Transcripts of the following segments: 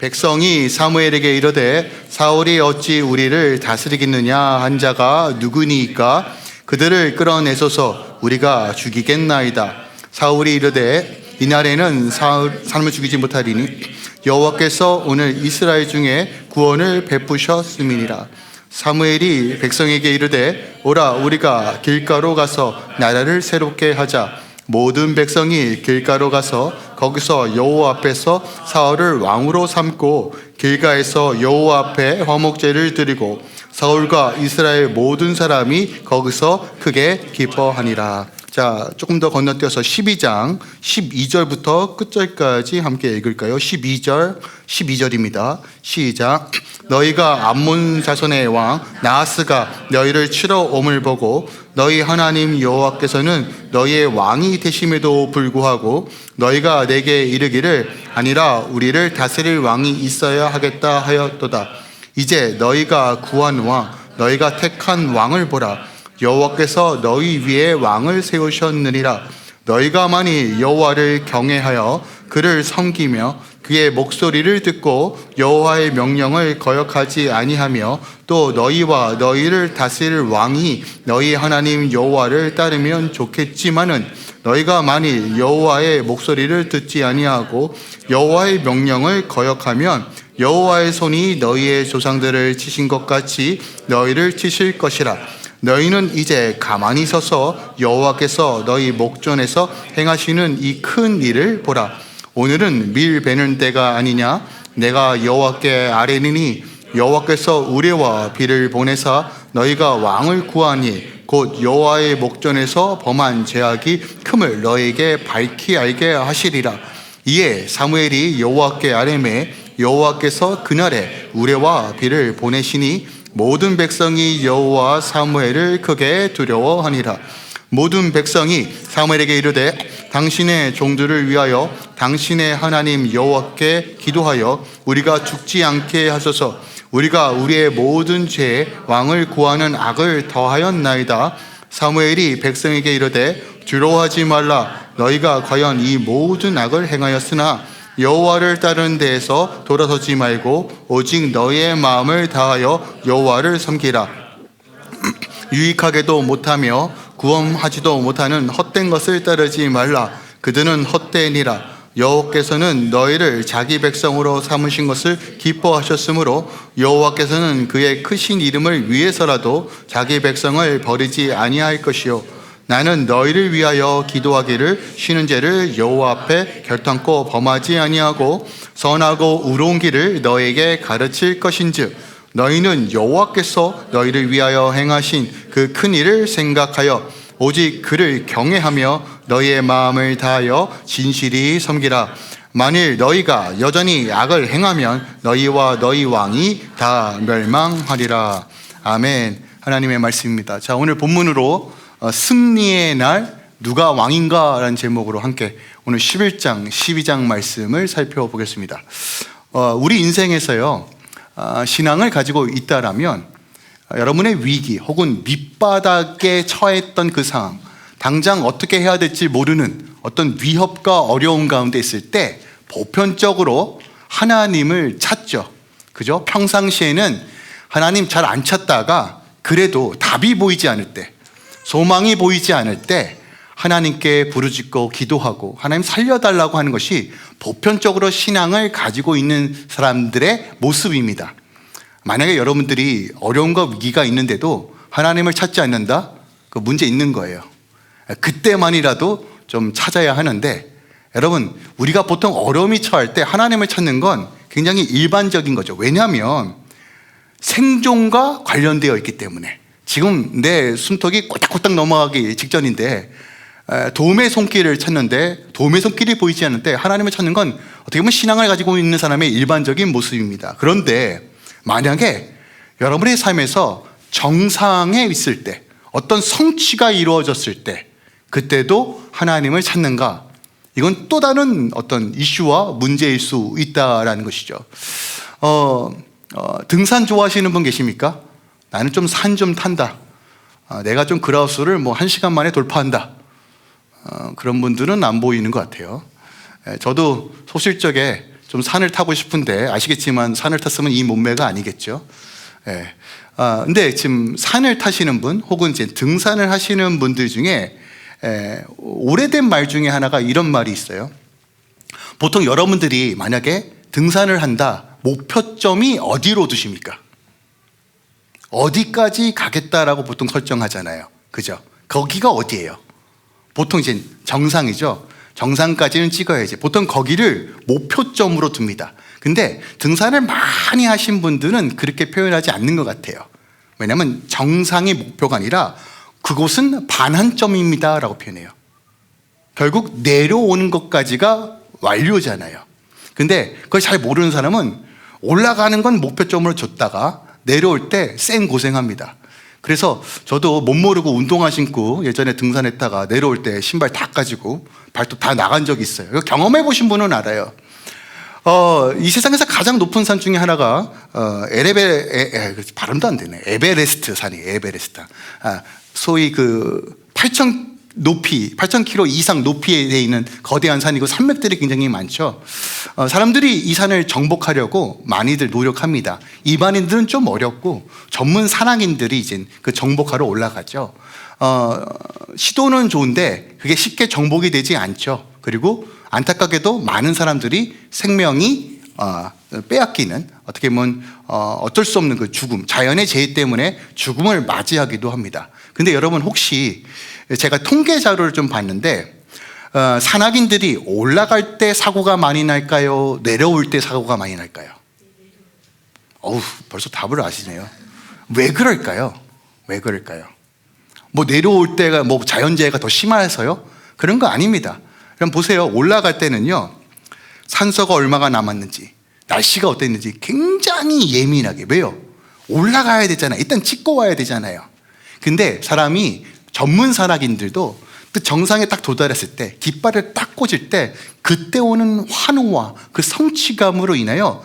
백성이 사무엘에게 이르되 사울이 어찌 우리를 다스리겠느냐 한 자가 누구니이까 그들을 끌어내소서 우리가 죽이겠나이다. 사울이 이르되 이날에는 사람을 죽이지 못하리니 여호와께서 오늘 이스라엘 중에 구원을 베푸셨음이니라. 사무엘이 백성에게 이르되 오라 우리가 길가로 가서 나라를 새롭게 하자. 모든 백성이 길가로 가서 거기서 여호와 앞에서 사울을 왕으로 삼고 길가에서 여호와 앞에 화목제를 드리고 사울과 이스라엘 모든 사람이 거기서 크게 기뻐하니라. 자, 조금 더 건너뛰어서 12장 12절부터 끝절까지 함께 읽을까요? 12절입니다. 시작. 너희가 암몬 자손의 왕 나하스가 너희를 치러 옴을 보고 너희 하나님 여호와께서는 너희의 왕이 되심에도 불구하고 너희가 내게 이르기를 아니라 우리를 다스릴 왕이 있어야 하겠다 하였도다. 이제 너희가 구한 왕 너희가 택한 왕을 보라. 여호와께서 너희 위에 왕을 세우셨느니라. 너희가 만일 여호와를 경외하여 그를 섬기며 그의 목소리를 듣고 여호와의 명령을 거역하지 아니하며 또 너희와 너희를 다스릴 왕이 너희 하나님 여호와를 따르면 좋겠지만은 너희가 만일 여호와의 목소리를 듣지 아니하고 여호와의 명령을 거역하면 여호와의 손이 너희의 조상들을 치신 것 같이 너희를 치실 것이라. 너희는 이제 가만히 서서 여호와께서 너희 목전에서 행하시는 이 큰 일을 보라. 오늘은 밀 베는 때가 아니냐? 내가 여호와께 아뢰니니 여호와께서 우레와 비를 보내사 너희가 왕을 구하니 곧 여호와의 목전에서 범한 죄악이 큼을 너희에게 밝히 알게 하시리라. 이에 사무엘이 여호와께 아뢰매 여호와께서 그날에 우레와 비를 보내시니 모든 백성이 여호와 사무엘을 크게 두려워하니라. 모든 백성이 사무엘에게 이르되 당신의 종들을 위하여 당신의 하나님 여호와께 기도하여 우리가 죽지 않게 하소서. 우리가 우리의 모든 죄에 왕을 구하는 악을 더하였나이다. 사무엘이 백성에게 이르되 두려워하지 말라. 너희가 과연 이 모든 악을 행하였으나 여호와를 따르는 데에서 돌아서지 말고 오직 너희의 마음을 다하여 여호와를 섬기라. 유익하게도 못하며 구원하지도 못하는 헛된 것을 따르지 말라. 그들은 헛되니라. 여호와께서는 너희를 자기 백성으로 삼으신 것을 기뻐하셨으므로 여호와께서는 그의 크신 이름을 위해서라도 자기 백성을 버리지 아니할 것이요 나는 너희를 위하여 기도하기를 쉬는 죄를 여호와 앞에 결탄코 범하지 아니하고 선하고 의로운 길을 너희에게 가르칠 것인즉 너희는 여호와께서 너희를 위하여 행하신 그 큰 일을 생각하여 오직 그를 경외하며 너희의 마음을 다하여 진실히 섬기라. 만일 너희가 여전히 악을 행하면 너희와 너희 왕이 다 멸망하리라. 아멘. 하나님의 말씀입니다. 자, 오늘 본문으로 승리의 날 누가 왕인가 라는 제목으로 함께 오늘 11장 12장 말씀을 살펴보겠습니다. 우리 인생에서요 신앙을 가지고 있다라면 여러분의 위기 혹은 밑바닥에 처했던 그 상황 당장 어떻게 해야 될지 모르는 어떤 위협과 어려움 가운데 있을 때 보편적으로 하나님을 찾죠. 그죠? 평상시에는 하나님 잘 안 찾다가 그래도 답이 보이지 않을 때 소망이 보이지 않을 때 하나님께 부르짖고 기도하고 하나님 살려달라고 하는 것이 보편적으로 신앙을 가지고 있는 사람들의 모습입니다. 만약에 여러분들이 어려움과 위기가 있는데도 하나님을 찾지 않는다? 그 문제 있는 거예요. 그때만이라도 좀 찾아야 하는데 여러분 우리가 보통 어려움이 처할 때 하나님을 찾는 건 굉장히 일반적인 거죠. 왜냐하면 생존과 관련되어 있기 때문에 지금 내 숨통이 꼬딱꼬딱 넘어가기 직전인데 도움의 손길을 찾는데 도움의 손길이 보이지 않는데 하나님을 찾는 건 어떻게 보면 신앙을 가지고 있는 사람의 일반적인 모습입니다. 그런데 만약에 여러분의 삶에서 정상에 있을 때 어떤 성취가 이루어졌을 때 그때도 하나님을 찾는가? 이건 또 다른 어떤 이슈와 문제일 수 있다라는 것이죠. 등산 좋아하시는 분 계십니까? 나는 좀 산 좀 탄다. 내가 좀 그라우스를 뭐 1시간 만에 돌파한다. 그런 분들은 안 보이는 것 같아요. 저도 소실적에 좀 산을 타고 싶은데 아시겠지만 산을 탔으면 이 몸매가 아니겠죠. 예. 근데 지금 산을 타시는 분 혹은 이제 등산을 하시는 분들 중에 오래된 말 중에 하나가 이런 말이 있어요. 보통 여러분들이 만약에 등산을 한다, 목표점이 어디로 두십니까? 어디까지 가겠다라고 보통 설정하잖아요. 그죠? 거기가 어디예요? 보통 이제 정상이죠. 정상까지는 찍어야지. 보통 거기를 목표점으로 둡니다. 근데 등산을 많이 하신 분들은 그렇게 표현하지 않는 것 같아요. 왜냐하면 정상이 목표가 아니라 그곳은 반환점입니다 라고 표현해요. 결국 내려오는 것까지가 완료잖아요. 근데 그걸 잘 모르는 사람은 올라가는 건 목표점으로 줬다가 내려올 때 쌩 고생합니다. 그래서 저도 못 모르고 운동화 신고 예전에 등산했다가 내려올 때 신발 다 까지고 발톱 다 나간 적이 있어요. 경험해 보신 분은 알아요. 이 세상에서 가장 높은 산 중에 하나가 발음도 안 되네. 에베레스트 산이에요. 에베레스트. 소위 그 8,000km 이상 높이에 있는 거대한 산이고 산맥들이 굉장히 많죠. 사람들이 이 산을 정복하려고 많이들 노력합니다. 일반인들은 좀 어렵고 전문 산악인들이 이제 그 정복하러 올라가죠. 시도는 좋은데 그게 쉽게 정복이 되지 않죠. 그리고 안타깝게도 많은 사람들이 생명이 빼앗기는, 어떻게 보면 어쩔 수 없는 그 죽음, 자연의 재해 때문에 죽음을 맞이하기도 합니다. 근데 여러분, 혹시 제가 통계 자료를 좀 봤는데 산악인들이 올라갈 때 사고가 많이 날까요? 내려올 때 사고가 많이 날까요? 벌써 답을 아시네요. 왜 그럴까요? 왜 그럴까요? 뭐 내려올 때가 뭐 자연재해가 더 심해서요? 그런 거 아닙니다. 그럼 보세요. 올라갈 때는요, 산소가 얼마가 남았는지, 날씨가 어땠는지 굉장히 예민하게. 왜요? 올라가야 되잖아요. 일단 찍고 와야 되잖아요. 근데 사람이, 전문 산악인들도 그 정상에 딱 도달했을 때, 깃발을 딱 꽂을 때 그때 오는 환호와 그 성취감으로 인하여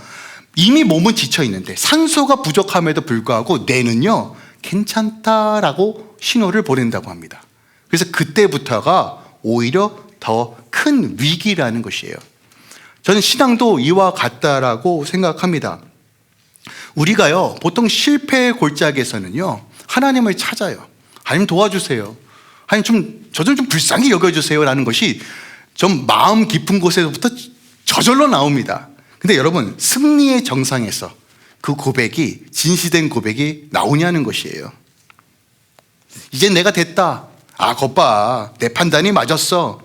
이미 몸은 지쳐 있는데 산소가 부족함에도 불구하고 뇌는요 괜찮다라고 신호를 보낸다고 합니다. 그래서 그때부터가 오히려 더 큰 위기라는 것이에요. 저는 신앙도 이와 같다라고 생각합니다. 우리가요 보통 실패의 골짜기에서는요 하나님을 찾아요. 하나님 도와주세요. 하나님 저를 좀 불쌍히 여겨주세요 라는 것이 좀 마음 깊은 곳에서부터 저절로 나옵니다. 근데 여러분, 승리의 정상에서 그 고백이, 진실된 고백이 나오냐는 것이에요. 이제 내가 됐다. 것 봐, 내 판단이 맞았어.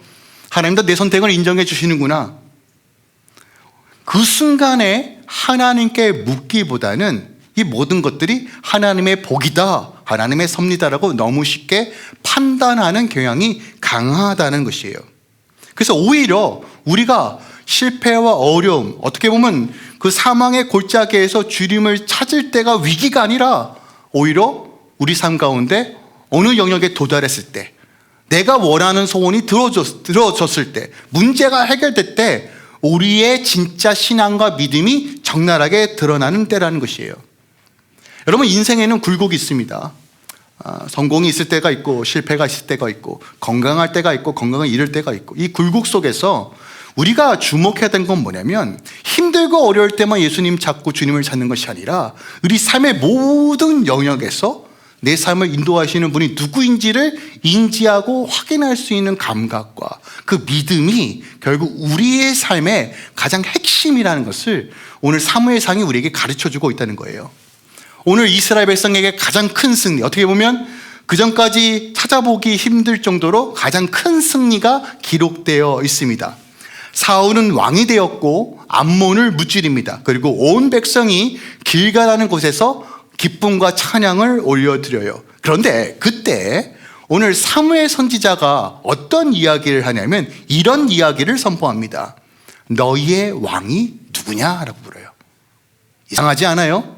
하나님도 내 선택을 인정해 주시는구나. 그 순간에 하나님께 묻기보다는 이 모든 것들이 하나님의 복이다, 하나님의 섭리다라고 너무 쉽게 판단하는 경향이 강하다는 것이에요. 그래서 오히려 우리가 실패와 어려움, 어떻게 보면 그 사망의 골짜기에서 주님을 찾을 때가 위기가 아니라 오히려 우리 삶 가운데 어느 영역에 도달했을 때, 내가 원하는 소원이 들어졌을 때, 문제가 해결될 때 우리의 진짜 신앙과 믿음이 적나라하게 드러나는 때라는 것이에요. 여러분, 인생에는 굴곡이 있습니다. 성공이 있을 때가 있고 실패가 있을 때가 있고 건강할 때가 있고 건강을 잃을 때가 있고, 이 굴곡 속에서 우리가 주목해야 되는 건 뭐냐면, 힘들고 어려울 때만 예수님 찾고 주님을 찾는 것이 아니라 우리 삶의 모든 영역에서 내 삶을 인도하시는 분이 누구인지를 인지하고 확인할 수 있는 감각과 그 믿음이 결국 우리의 삶의 가장 핵심이라는 것을 오늘 사무엘상이 우리에게 가르쳐주고 있다는 거예요. 오늘 이스라엘 백성에게 가장 큰 승리, 어떻게 보면 그전까지 찾아보기 힘들 정도로 가장 큰 승리가 기록되어 있습니다. 사울은 왕이 되었고 암몬을 무찌릅니다. 그리고 온 백성이 길가라는 곳에서 기쁨과 찬양을 올려드려요. 그런데 그때 오늘 사무엘 선지자가 어떤 이야기를 하냐면 이런 이야기를 선포합니다. 너희의 왕이 누구냐라고 물어요. 이상하지 않아요?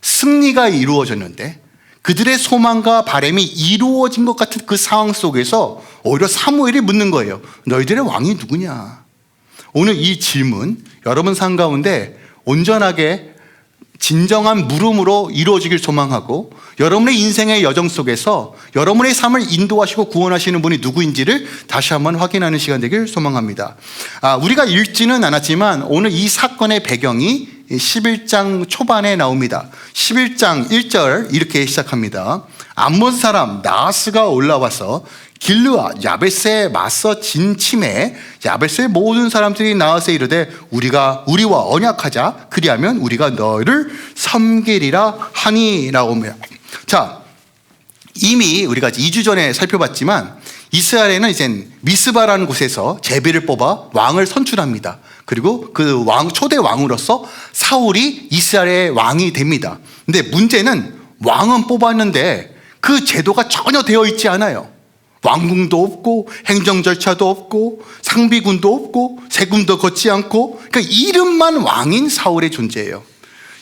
승리가 이루어졌는데 그들의 소망과 바람이 이루어진 것 같은 그 상황 속에서 오히려 사무엘이 묻는 거예요. 너희들의 왕이 누구냐? 오늘 이 질문, 여러분 삶 가운데 온전하게 진정한 물음으로 이루어지길 소망하고 여러분의 인생의 여정 속에서 여러분의 삶을 인도하시고 구원하시는 분이 누구인지를 다시 한번 확인하는 시간 되길 소망합니다. 우리가 읽지는 않았지만 오늘 이 사건의 배경이 11장 초반에 나옵니다. 11장 1절 이렇게 시작합니다. 암몬 사람 나하스가 올라와서 길르앗 야베스에 맞서 진침해 야베스의 모든 사람들이 나와서 이르되 우리와 언약하자 그리하면 우리가 너를 섬기리라 하니 나오며. 자, 이미 우리가 2주 전에 살펴봤지만 이스라엘에는 이제 미스바라는 곳에서 제비를 뽑아 왕을 선출합니다. 그리고 그 초대 왕으로서 사울이 이스라엘의 왕이 됩니다. 근데 문제는 왕은 뽑았는데 그 제도가 전혀 되어 있지 않아요. 왕궁도 없고 행정 절차도 없고 상비군도 없고 세금도 걷지 않고, 그러니까 이름만 왕인 사울의 존재예요.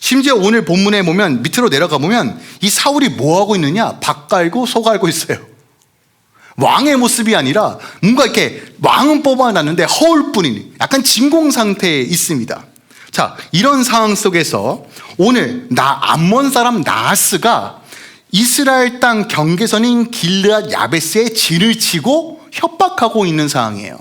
심지어 오늘 본문에 보면 밑으로 내려가 보면 이 사울이 뭐 하고 있느냐? 밥 갈고 소 갈고 있어요. 왕의 모습이 아니라 뭔가 이렇게 왕은 뽑아놨는데 허울 뿐인 약간 진공 상태에 있습니다. 자, 이런 상황 속에서 오늘 암몬 사람 나하스가 이스라엘 땅 경계선인 길르앗 야베스에 진을 치고 협박하고 있는 상황이에요.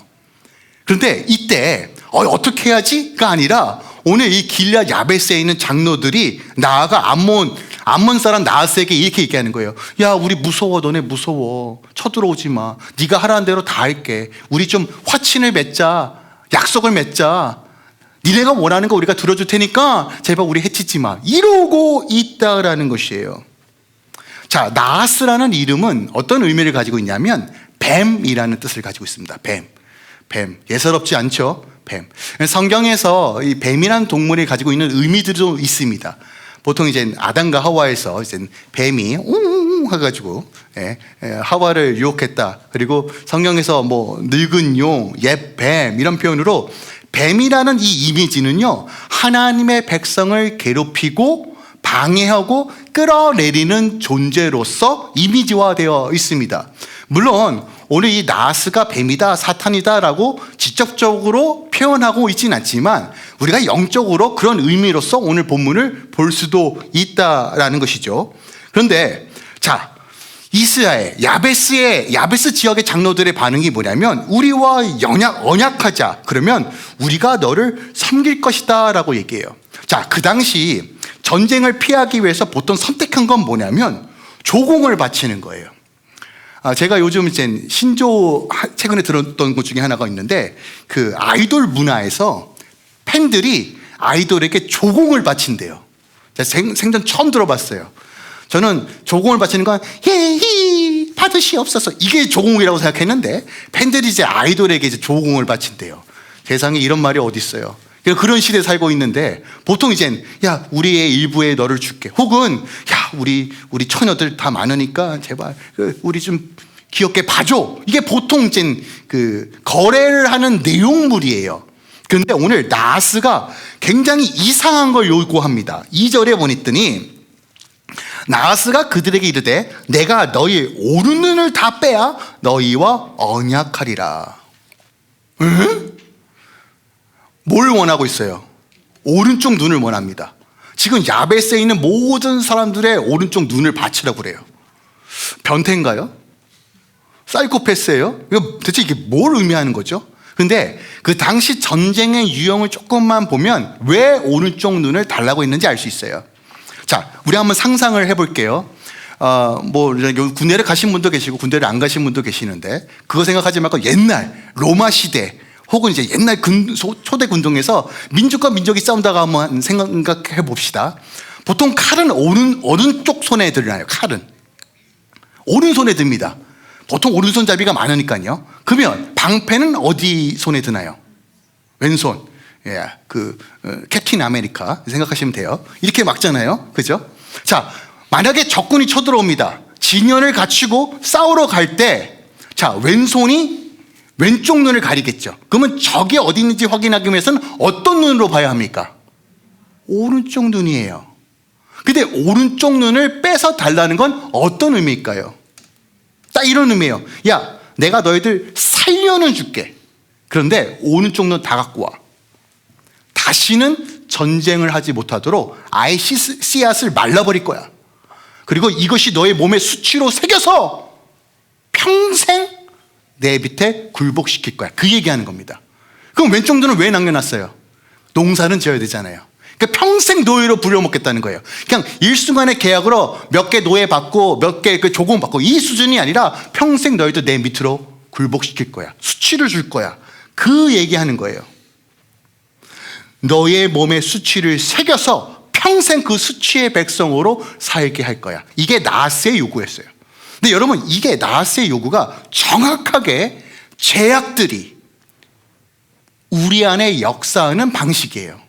그런데 이때 어떻게 해야지가 아니라 오늘 이 길르앗 야베스에 있는 장로들이 나아가 암몬 사람 나하스에게 이렇게 얘기하는 거예요. 야, 우리 무서워. 너네 무서워. 쳐들어오지 마. 네가 하라는 대로 다 할게. 우리 좀 화친을 맺자. 약속을 맺자. 니네가 원하는 거 우리가 들어줄 테니까 제발 우리 해치지 마. 이러고 있다라는 것이에요. 자, 나하스라는 이름은 어떤 의미를 가지고 있냐면 뱀이라는 뜻을 가지고 있습니다. 뱀. 예사롭지 않죠? 뱀. 성경에서 이 뱀이라는 동물이 가지고 있는 의미들도 있습니다. 보통 이제 아담과 하와에서 이제 뱀이 웅웅 해가지고 하와를 유혹했다. 그리고 성경에서 뭐 늙은 용, 옛 뱀 이런 표현으로 뱀이라는 이 이미지는요, 하나님의 백성을 괴롭히고 방해하고 끌어내리는 존재로서 이미지화되어 있습니다. 물론 오늘 이 나하스가 뱀이다, 사탄이다라고 직접적으로 표현하고 있지는 않지만 우리가 영적으로 그런 의미로서 오늘 본문을 볼 수도 있다라는 것이죠. 그런데 자, 이스라엘 야베스 지역의 장로들의 반응이 뭐냐면 우리와 언약하자. 그러면 우리가 너를 섬길 것이다 라고 얘기해요. 자, 그 당시 전쟁을 피하기 위해서 보통 선택한 건 뭐냐면 조공을 바치는 거예요. 제가 요즘 이제 신조 최근에 들었던 것 중에 하나가 있는데 그 아이돌 문화에서 팬들이 아이돌에게 조공을 바친대요. 제가 생전 처음 들어봤어요. 저는 조공을 바치는 건 히히 받으시옵소서 이게 조공이라고 생각했는데 팬들이 이제 아이돌에게 이제 조공을 바친대요. 세상에 이런 말이 어디 있어요. 그런 시대에 살고 있는데 보통 이젠 야, 우리의 일부에 너를 줄게. 혹은 야, 우리 처녀들 다 많으니까 제발 우리 좀 귀엽게 봐줘. 이게 보통 이제 그 거래를 하는 내용물이에요. 그런데 오늘 나하스가 굉장히 이상한 걸 요구합니다. 2절에 보니더니 나하스가 그들에게 이르되 내가 너희 오른눈을 다 빼야 너희와 언약하리라. 응? 뭘 원하고 있어요? 오른쪽 눈을 원합니다. 지금 야베스에 있는 모든 사람들의 오른쪽 눈을 바치라고 그래요. 변태인가요? 사이코패스예요? 이거 대체 이게 뭘 의미하는 거죠? 근데 그 당시 전쟁의 유형을 조금만 보면 왜 오른쪽 눈을 달라고 했는지 알 수 있어요. 자, 우리 한번 상상을 해볼게요. 군대를 가신 분도 계시고 군대를 안 가신 분도 계시는데 그거 생각하지 말고 옛날 로마 시대 혹은 이제 옛날 초대 군동에서 민족과 민족이 싸운다가 한번 생각해 봅시다. 보통 칼은 오른쪽 손에 들나요? 칼은 오른손에 듭니다. 보통 오른손잡이가 많으니까요. 그러면 방패는 어디 손에 드나요? 왼손. 캡틴 아메리카 생각하시면 돼요. 이렇게 막잖아요. 그죠? 자, 만약에 적군이 쳐들어옵니다. 진연을 갖추고 싸우러 갈 때, 자, 왼쪽 눈을 가리겠죠. 그러면 적이 어디 있는지 확인하기 위해서는 어떤 눈으로 봐야 합니까? 오른쪽 눈이에요. 근데 오른쪽 눈을 빼서 달라는 건 어떤 의미일까요? 딱 이런 의미예요. 야, 내가 너희들 살려는 줄게. 그런데 오른쪽 눈 다 갖고 와. 다시는 전쟁을 하지 못하도록 아예 씨앗을 말라버릴 거야. 그리고 이것이 너의 몸에 수치로 새겨서 평생 내 밑에 굴복시킬 거야. 그 얘기하는 겁니다. 그럼 왼쪽 눈은 왜 남겨놨어요? 농사는 지어야 되잖아요. 그러니까 평생 노예로 부려먹겠다는 거예요. 그냥 일순간의 계약으로 몇 개 노예 받고 몇 개 조공 받고 이 수준이 아니라 평생 너희도 내 밑으로 굴복시킬 거야. 수치를 줄 거야. 그 얘기하는 거예요. 너의 몸에 수치를 새겨서 평생 그 수치의 백성으로 살게 할 거야. 이게 나하스의 요구였어요. 근데 여러분, 이게 나하스의 요구가 정확하게 죄악들이 우리 안에 역사하는 방식이에요.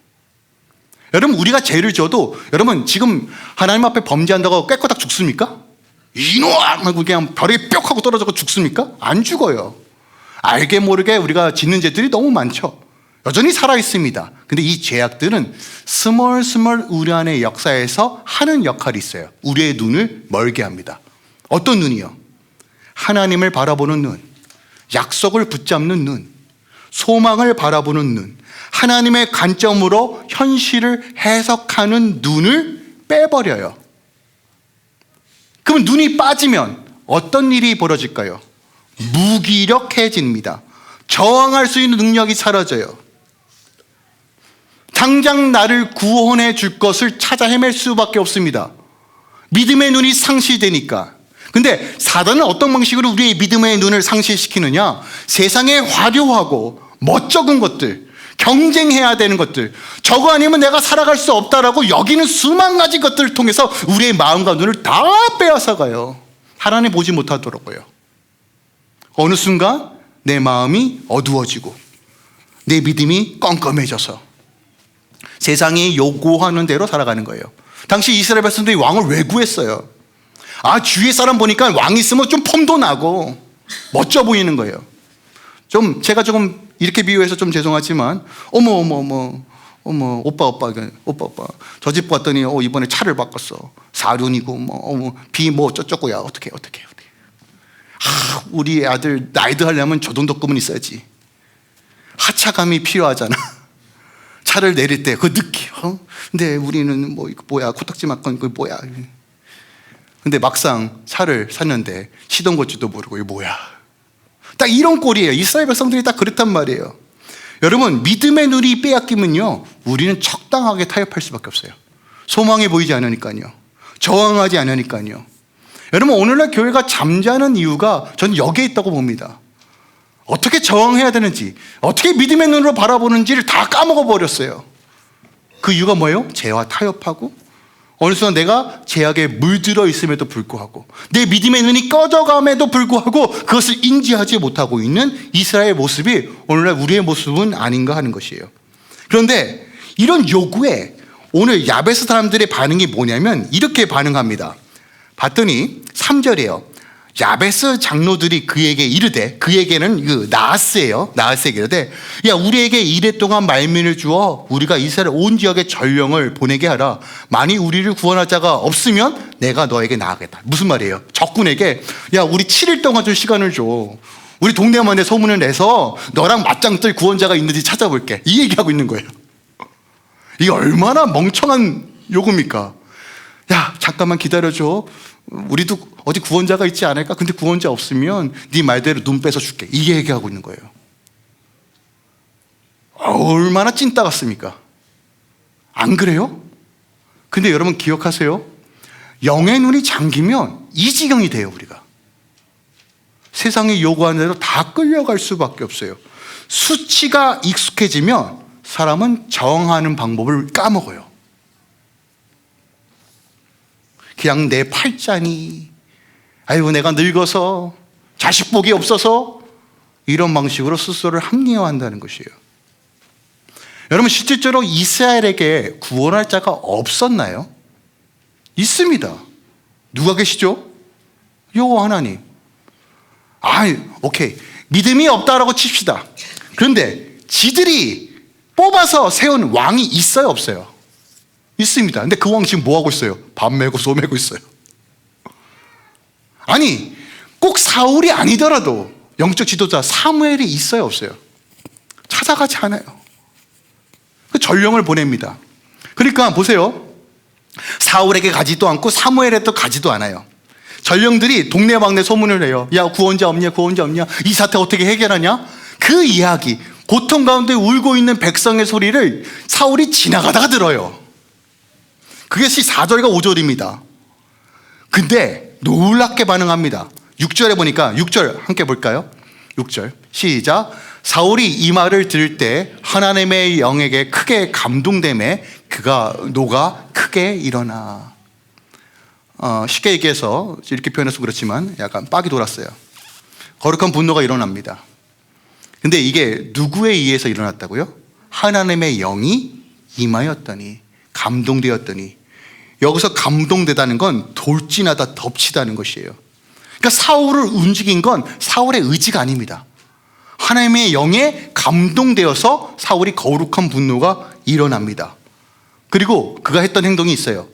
여러분, 우리가 죄를 져도 여러분 지금 하나님 앞에 범죄한다고 깨끗하게 죽습니까? 이놈! 하고 그냥 벽에 뿅 하고 떨어져서 죽습니까? 안 죽어요. 알게 모르게 우리가 짓는 죄들이 너무 많죠. 여전히 살아있습니다. 근데 이 죄악들은 스멀스멀 우리 안의 역사에서 하는 역할이 있어요. 우리의 눈을 멀게 합니다. 어떤 눈이요? 하나님을 바라보는 눈, 약속을 붙잡는 눈, 소망을 바라보는 눈, 하나님의 관점으로 현실을 해석하는 눈을 빼버려요. 그럼 눈이 빠지면 어떤 일이 벌어질까요? 무기력해집니다. 저항할 수 있는 능력이 사라져요. 당장 나를 구원해 줄 것을 찾아 헤맬 수밖에 없습니다. 믿음의 눈이 상실되니까. 근데 사단은 어떤 방식으로 우리의 믿음의 눈을 상실시키느냐? 세상에 화려하고 멋쩍은 것들, 경쟁해야 되는 것들, 저거 아니면 내가 살아갈 수 없다라고 여기는 수만 가지 것들을 통해서 우리의 마음과 눈을 다 빼앗아가요. 하나님 보지 못하더라고요. 어느 순간 내 마음이 어두워지고 내 믿음이 껌껌해져서 세상이 요구하는 대로 살아가는 거예요. 당시 이스라엘 백성들이 왕을 왜 구했어요? 주위에 사람 보니까 왕이 있으면 좀 폼도 나고 멋져 보이는 거예요. 제가 조금 이렇게 비유해서 좀 죄송하지만 어머 오빠 저 집 왔더니 이번에 차를 바꿨어. 사륜이고 비 어쩌고야. 어떻게 우리 아들 나이드 하려면 저 정도 급은 있어야지. 하차감이 필요하잖아. 차를 내릴 때 그 느낌. 근데 우리는 뭐야 코딱지 막건 그 뭐야. 근데 막상 차를 샀는데 시동 걸지도 모르고 이거 뭐야. 딱 이런 꼴이에요. 이스라엘 백성들이 딱 그랬단 말이에요. 여러분, 믿음의 눈이 빼앗기면요, 우리는 적당하게 타협할 수밖에 없어요. 소망이 보이지 않으니까요. 저항하지 않으니까요. 여러분, 오늘날 교회가 잠자는 이유가 저는 여기에 있다고 봅니다. 어떻게 저항해야 되는지, 어떻게 믿음의 눈으로 바라보는지를 다 까먹어 버렸어요. 그 이유가 뭐예요? 죄와 타협하고 어느 순간 내가 죄악에 물들어 있음에도 불구하고 내 믿음의 눈이 꺼져감에도 불구하고 그것을 인지하지 못하고 있는 이스라엘의 모습이 오늘날 우리의 모습은 아닌가 하는 것이에요. 그런데 이런 요구에 오늘 야베스 사람들의 반응이 뭐냐면 이렇게 반응합니다. 봤더니 3절이에요. 야베스 장로들이 그에게 이르되, 그에게는 그 나하스예요. 나하스에게 이르되, 야, 우리에게 이래 동안 말민을 주어 우리가 이스라엘 온 지역에 전령을 보내게 하라. 만일 우리를 구원할 자가 없으면 내가 너에게 나가겠다. 무슨 말이에요? 적군에게, 야, 우리 7일 동안 좀 시간을 줘. 우리 동네만에 소문을 내서 너랑 맞짱 뜰 구원자가 있는지 찾아볼게. 이 얘기하고 있는 거예요. 이게 얼마나 멍청한 요구입니까? 야, 잠깐만 기다려줘. 우리도 어디 구원자가 있지 않을까? 근데 구원자 없으면 네 말대로 눈 빼서 줄게. 이게 얘기하고 있는 거예요. 얼마나 찐따 같습니까? 안 그래요? 근데 여러분 기억하세요? 영의 눈이 잠기면 이 지경이 돼요. 우리가 세상이 요구하는 대로 다 끌려갈 수밖에 없어요. 수치가 익숙해지면 사람은 저항하는 방법을 까먹어요. 그냥 내 팔자니, 아이고 내가 늙어서 자식 복이 없어서, 이런 방식으로 스스로를 합리화한다는 것이에요. 여러분, 실질적으로 이스라엘에게 구원할 자가 없었나요? 있습니다. 누가 계시죠? 여호와 하나님. 오케이, 믿음이 없다라고 칩시다. 그런데 지들이 뽑아서 세운 왕이 있어요, 없어요? 있습니다. 근데 그 왕 지금 뭐 하고 있어요? 밥 메고 소 메고 있어요. 아니, 꼭 사울이 아니더라도 영적 지도자 사무엘이 있어요, 없어요? 찾아가지 않아요. 그 전령을 보냅니다. 그러니까 보세요. 사울에게 가지도 않고 사무엘에게 가지도 않아요. 전령들이 동네방네 소문을 해요. 야, 구원자 없냐, 구원자 없냐, 이 사태 어떻게 해결하냐. 그 이야기, 고통 가운데 울고 있는 백성의 소리를 사울이 지나가다가 들어요. 그것이 4절과 5절입니다. 근데 놀랍게 반응합니다. 6절에 보니까, 6절 함께 볼까요? 6절 시작. 사울이 이 말을 들을 때 하나님의 영에게 크게 감동되매 그가 녹아 크게 일어나. 쉽게 얘기해서 이렇게 표현해서 그렇지만 약간 빡이 돌았어요. 거룩한 분노가 일어납니다. 근데 이게 누구에 의해서 일어났다고요? 하나님의 영이 임하였더니, 감동되었더니. 여기서 감동되다는 건 돌진하다, 덮치다는 것이에요. 그러니까 사울을 움직인 건 사울의 의지가 아닙니다. 하나님의 영에 감동되어서 사울이 거룩한 분노가 일어납니다. 그리고 그가 했던 행동이 있어요.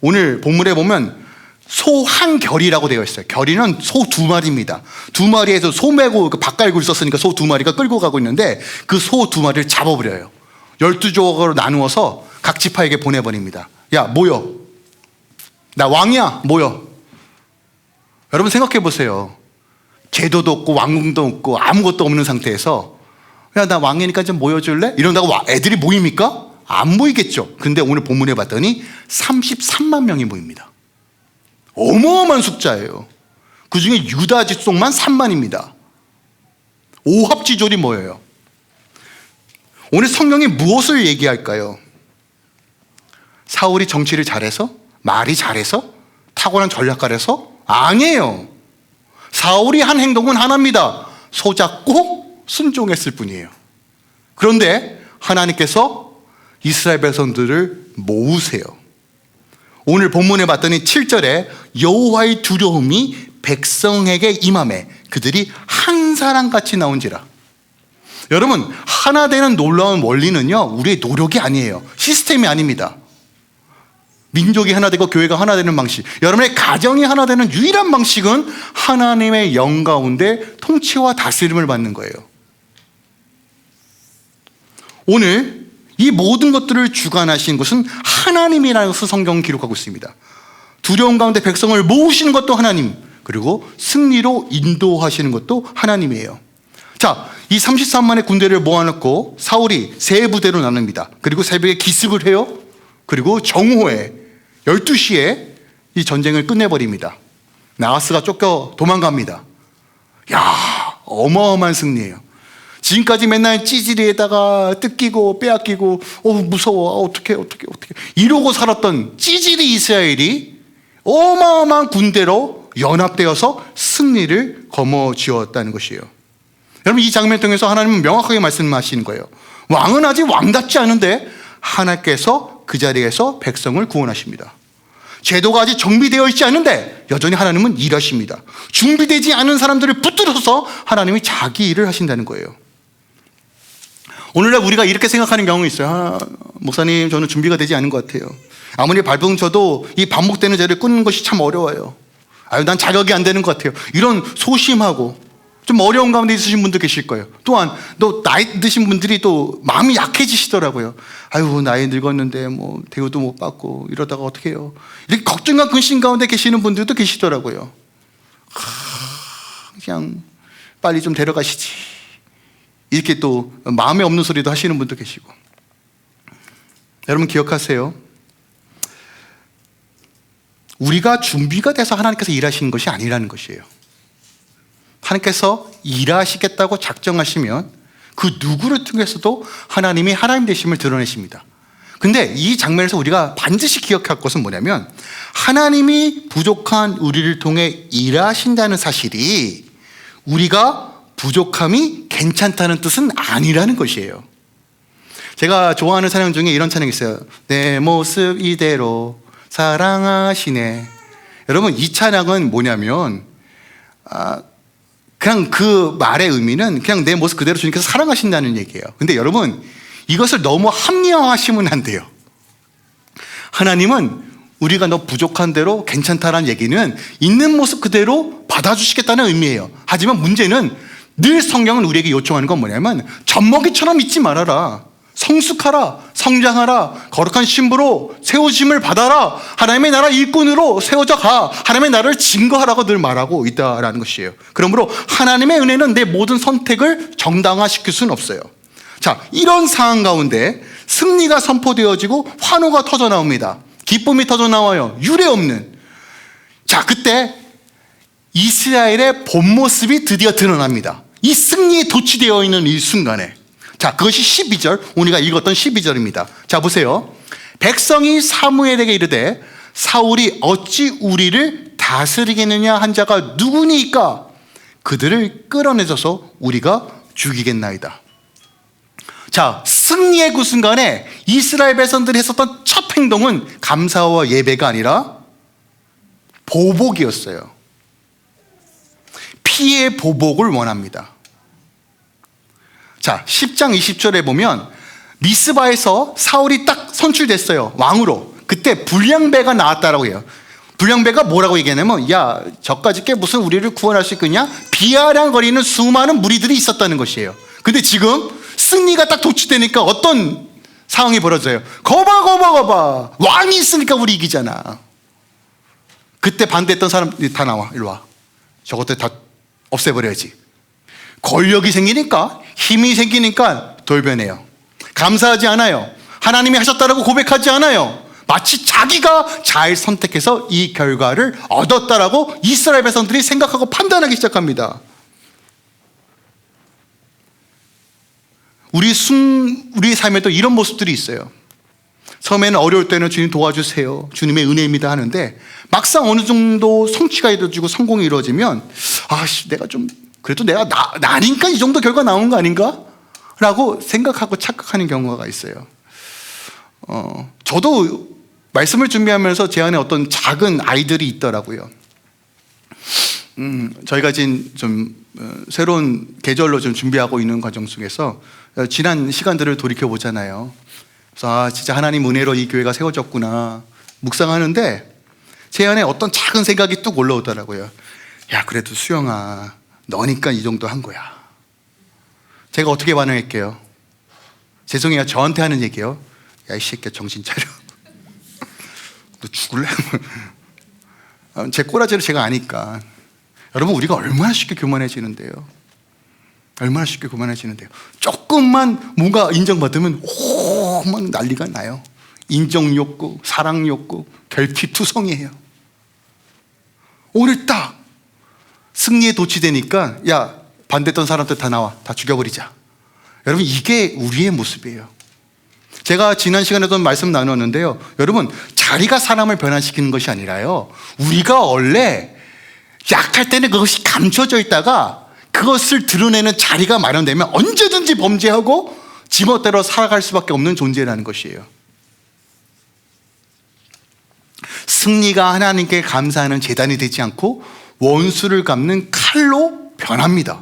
오늘 본문에 보면 소 한 결이라고 되어 있어요. 결이는 소 2마리입니다. 2마리에서 소 메고 밭갈굴 썼으니까 소 2마리가 끌고 가고 있는데 그 소 2마리를 잡아버려요. 12조각으로 나누어서 각 지파에게 보내버립니다. 야, 모여. 나 왕이야. 모여. 여러분 생각해 보세요. 제도도 없고 왕궁도 없고 아무것도 없는 상태에서 야, 나 왕이니까 좀 모여줄래? 이런다고 애들이 모입니까? 안 모이겠죠. 근데 오늘 본문에 봤더니 33만 명이 모입니다. 어마어마한 숫자예요. 그 중에 유다 직속만 3만입니다. 오합지졸이 모여요. 오늘 성경이 무엇을 얘기할까요? 사울이 정치를 잘해서? 말이 잘해서? 탁월한 전략가라서? 아니에요. 사울이 한 행동은 하나입니다. 손잡고 순종했을 뿐이에요. 그런데 하나님께서 이스라엘 백성들을 모으세요. 오늘 본문에 봤더니 7절에 여호와의 두려움이 백성에게 임하매 그들이 한 사람같이 나온지라. 여러분, 하나 되는 놀라운 원리는요, 우리의 노력이 아니에요. 시스템이 아닙니다. 민족이 하나 되고 교회가 하나 되는 방식, 여러분의 가정이 하나 되는 유일한 방식은 하나님의 영 가운데 통치와 다스림을 받는 거예요. 오늘 이 모든 것들을 주관하신 것은 하나님이라는 것을 성경은 기록하고 있습니다. 두려움 가운데 백성을 모으시는 것도 하나님, 그리고 승리로 인도하시는 것도 하나님이에요. 자, 이 33만의 군대를 모아놓고 사울이 세 부대로 나눕니다. 그리고 새벽에 기습을 해요. 그리고 정오에 12시에 이 전쟁을 끝내버립니다. 나하스가 쫓겨 도망갑니다. 야, 어마어마한 승리예요. 지금까지 맨날 찌질이에다가 뜯기고 빼앗기고 무서워, 어떡해 이러고 살았던 찌질이 이스라엘이 어마어마한 군대로 연합되어서 승리를 거머쥐었다는 것이에요. 여러분, 이 장면을 통해서 하나님은 명확하게 말씀하시는 거예요. 왕은 아직 왕답지 않은데 하나님께서 그 자리에서 백성을 구원하십니다. 제도가 아직 정비되어 있지 않은데 여전히 하나님은 일하십니다. 준비되지 않은 사람들을 붙들어서 하나님이 자기 일을 하신다는 거예요. 오늘날 우리가 이렇게 생각하는 경우가 있어요. 목사님, 저는 준비가 되지 않은 것 같아요. 아무리 발버둥 쳐도 이 반복되는 죄를 끊는 것이 참 어려워요. 난 자격이 안 되는 것 같아요. 이런 소심하고 좀 어려운 가운데 있으신 분도 계실 거예요. 또한 또 나이 드신 분들이 또 마음이 약해지시더라고요. 나이 늙었는데 뭐 대우도 못 받고 이러다가 어떻게 해요? 이렇게 걱정과 근심 가운데 계시는 분들도 계시더라고요. 그냥 빨리 좀 데려가시지, 이렇게 또 마음에 없는 소리도 하시는 분도 계시고. 여러분 기억하세요. 우리가 준비가 돼서 하나님께서 일하시는 것이 아니라는 것이에요. 하나님께서 일하시겠다고 작정하시면 그 누구를 통해서도 하나님이 하나님 되심을 드러내십니다. 근데 이 장면에서 우리가 반드시 기억할 것은 뭐냐면, 하나님이 부족한 우리를 통해 일하신다는 사실이 우리가 부족함이 괜찮다는 뜻은 아니라는 것이에요. 제가 좋아하는 찬양 중에 이런 찬양이 있어요. 내 모습 이대로 사랑하시네. 여러분, 이 찬양은 뭐냐면 그냥 그 말의 의미는 그냥 내 모습 그대로 주님께서 사랑하신다는 얘기예요. 근데 여러분, 이것을 너무 합리화하시면 안 돼요. 하나님은 우리가 너 부족한 대로 괜찮다라는 얘기는 있는 모습 그대로 받아주시겠다는 의미예요. 하지만 문제는 늘 성경은 우리에게 요청하는 건 뭐냐면 젖먹이처럼 있지 말아라, 성숙하라, 성장하라. 거룩한 신부로 세우심을 받아라. 하나님의 나라 일꾼으로 세워져 가. 하나님의 나라를 증거하라고 늘 말하고 있다라는 것이에요. 그러므로 하나님의 은혜는 내 모든 선택을 정당화시킬 수는 없어요. 자, 이런 상황 가운데 승리가 선포되어지고 환호가 터져 나옵니다. 기쁨이 터져 나와요. 유례 없는. 자, 그때 이스라엘의 본 모습이 드디어 드러납니다. 이 승리에 도취되어 있는 이 순간에. 자, 그것이 12절, 우리가 읽었던 12절입니다. 자, 보세요. 백성이 사무엘에게 이르되 사울이 어찌 우리를 다스리겠느냐 한 자가 누구니까 그들을 끌어내줘서 우리가 죽이겠나이다. 자, 승리의 그 순간에 이스라엘 백성들이 했었던 첫 행동은 감사와 예배가 아니라 보복이었어요. 피의 보복을 원합니다. 자, 10장 20절에 보면 미스바에서 사울이 딱 선출됐어요. 왕으로. 그때 불량배가 나왔다라고 해요. 불량배가 뭐라고 얘기하냐면, 야, 저까지 게 무슨 우리를 구원할 수 있겠냐? 비아냥거리는 수많은 무리들이 있었다는 것이에요. 근데 지금 승리가 딱 도취되니까 어떤 상황이 벌어져요? 거봐. 왕이 있으니까 우리 이기잖아. 그때 반대했던 사람들이 다 나와. 일로 와. 저것들 다 없애버려야지. 권력이 생기니까, 힘이 생기니까 돌변해요. 감사하지 않아요. 하나님이 하셨다라고 고백하지 않아요. 마치 자기가 잘 선택해서 이 결과를 얻었다라고 이스라엘 백성들이 생각하고 판단하기 시작합니다. 우리 삶에도 이런 모습들이 있어요. 처음에는 어려울 때는 주님 도와주세요, 주님의 은혜입니다 하는데 막상 어느 정도 성취가 이루어지고 성공이 이루어지면 내가 좀 그래도 내가 나니까 이 정도 결과 나온 거 아닌가? 라고 생각하고 착각하는 경우가 있어요. 저도 말씀을 준비하면서 제 안에 어떤 작은 아이들이 있더라고요. 저희가 좀 새로운 계절로 좀 준비하고 있는 과정 속에서 지난 시간들을 돌이켜 보잖아요. 그래서 진짜 하나님 은혜로 이 교회가 세워졌구나 묵상하는데 제 안에 어떤 작은 생각이 뚝 올라오더라고요. 야, 그래도 수영아, 너니까 이 정도 한 거야. 제가 어떻게 반응할게요? 죄송해요, 저한테 하는 얘기예요. 야, 이 새끼야, 정신 차려. 너 죽을래? 제 꼬라지를 제가 아니까. 여러분, 우리가 얼마나 쉽게 교만해지는데요. 얼마나 쉽게 교만해지는데요. 조금만 뭔가 인정받으면 막 난리가 나요. 인정 욕구, 사랑 욕구, 결핍투성이에요. 오늘 딱 승리에 도취되니까 야, 반대했던 사람들 다 나와, 다 죽여버리자. 여러분, 이게 우리의 모습이에요. 제가 지난 시간에도 말씀 나눴는데요, 여러분, 자리가 사람을 변화시키는 것이 아니라요, 우리가 원래 약할 때는 그것이 감춰져 있다가 그것을 드러내는 자리가 마련되면 언제든지 범죄하고 지멋대로 살아갈 수밖에 없는 존재라는 것이에요. 승리가 하나님께 감사하는 제단이 되지 않고 원수를 갚는 칼로 변합니다.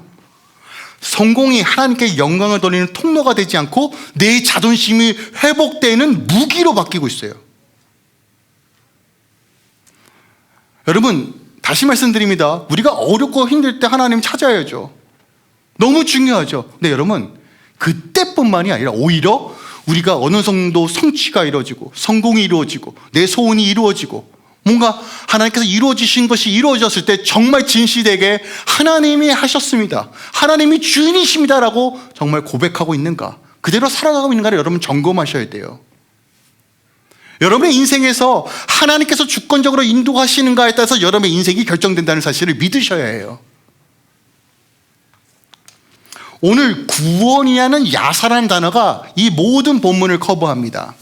성공이 하나님께 영광을 돌리는 통로가 되지 않고 내 자존심이 회복되는 무기로 바뀌고 있어요. 여러분, 다시 말씀드립니다. 우리가 어렵고 힘들 때 하나님 찾아야죠. 너무 중요하죠. 근데 여러분, 그때뿐만이 아니라 오히려 우리가 어느 정도 성취가 이루어지고 성공이 이루어지고 내 소원이 이루어지고 뭔가 하나님께서 이루어지신 것이 이루어졌을 때 정말 진실되게 하나님이 하셨습니다, 하나님이 주인이십니다라고 정말 고백하고 있는가, 그대로 살아가고 있는가를 여러분 점검하셔야 돼요. 여러분의 인생에서 하나님께서 주권적으로 인도하시는가에 따라서 여러분의 인생이 결정된다는 사실을 믿으셔야 해요. 오늘 구원이라는 야사라는 단어가 이 모든 본문을 커버합니다.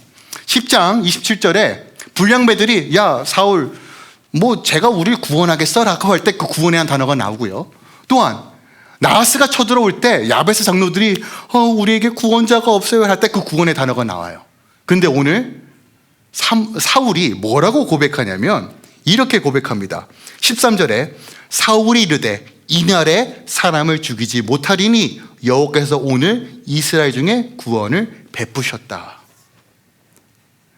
10장 27절에 불량배들이 야, 사울, 제가 우리를 구원하겠어라고 할 때 그 구원이라는 단어가 나오고요. 또한 나하스가 쳐들어올 때 야베스 장로들이 우리에게 구원자가 없어요 할 때 그 구원의 단어가 나와요. 근데 오늘 사울이 뭐라고 고백하냐면 이렇게 고백합니다. 13절에 사울이 이르되 이날에 사람을 죽이지 못하리니 여호와께서 오늘 이스라엘 중에 구원을 베푸셨다.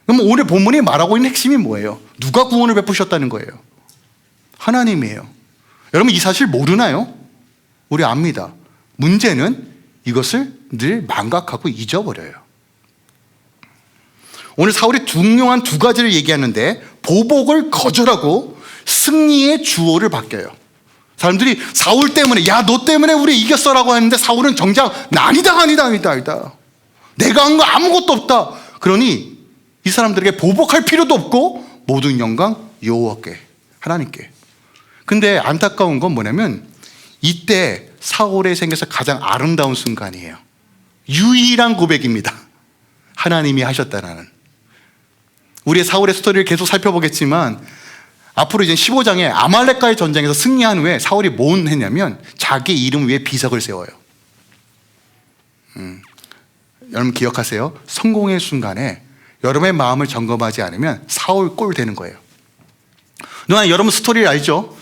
그럼 오늘 본문이 말하고 있는 핵심이 뭐예요? 누가 구원을 베푸셨다는 거예요? 하나님이에요. 여러분, 이 사실 모르나요? 우리 압니다. 문제는 이것을 늘 망각하고 잊어버려요. 오늘 사울이 중요한 두 가지를 얘기하는데 보복을 거절하고 승리의 주어를 바뀌어요. 사람들이 사울 때문에 야 너 때문에 우리 이겼어라고 하는데 사울은 정작 아니다. 내가 한 거 아무것도 없다. 그러니 이 사람들에게 보복할 필요도 없고 모든 영광 여호와께, 하나님께. 근데 안타까운 건 뭐냐면 이때 사울의 생에서 가장 아름다운 순간이에요. 유일한 고백입니다. 하나님이 하셨다라는. 우리의 사울의 스토리를 계속 살펴보겠지만 앞으로 이제 15장에 아말렉과의 전쟁에서 승리한 후에 사울이 뭘 했냐면 자기 이름 위에 비석을 세워요. 여러분 기억하세요. 성공의 순간에 여러분의 마음을 점검하지 않으면 사울 꼴 되는 거예요. 누나 여러분 스토리를 알죠?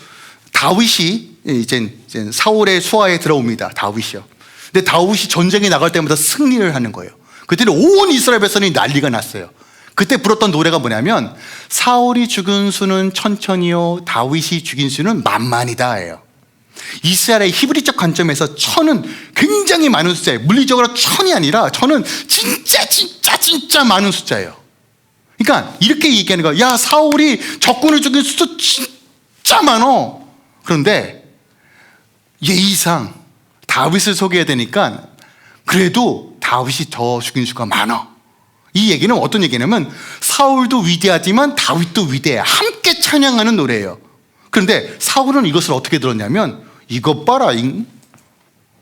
다윗이 이제 사울의 수하에 들어옵니다. 다윗이요. 근데 다윗이 전쟁에 나갈 때마다 승리를 하는 거예요. 그때는 온 이스라엘 백성이 난리가 났어요. 그때 불었던 노래가 뭐냐면 사울이 죽은 수는 천천히요 다윗이 죽인 수는 만만이다예요. 이스라엘의 히브리적 관점에서 천은 굉장히 많은 숫자예요. 물리적으로 천이 아니라 천은 진짜 많은 숫자예요. 그러니까 이렇게 얘기하는 거야. 야 사울이 적군을 죽인 수 진짜 많어. 그런데 예의상 다윗을 속여야 되니까 그래도 다윗이 더 죽인 수가 많아. 이 얘기는 어떤 얘기냐면 사울도 위대하지만 다윗도 위대해. 함께 찬양하는 노래예요. 그런데 사울은 이것을 어떻게 들었냐면 이것 봐라.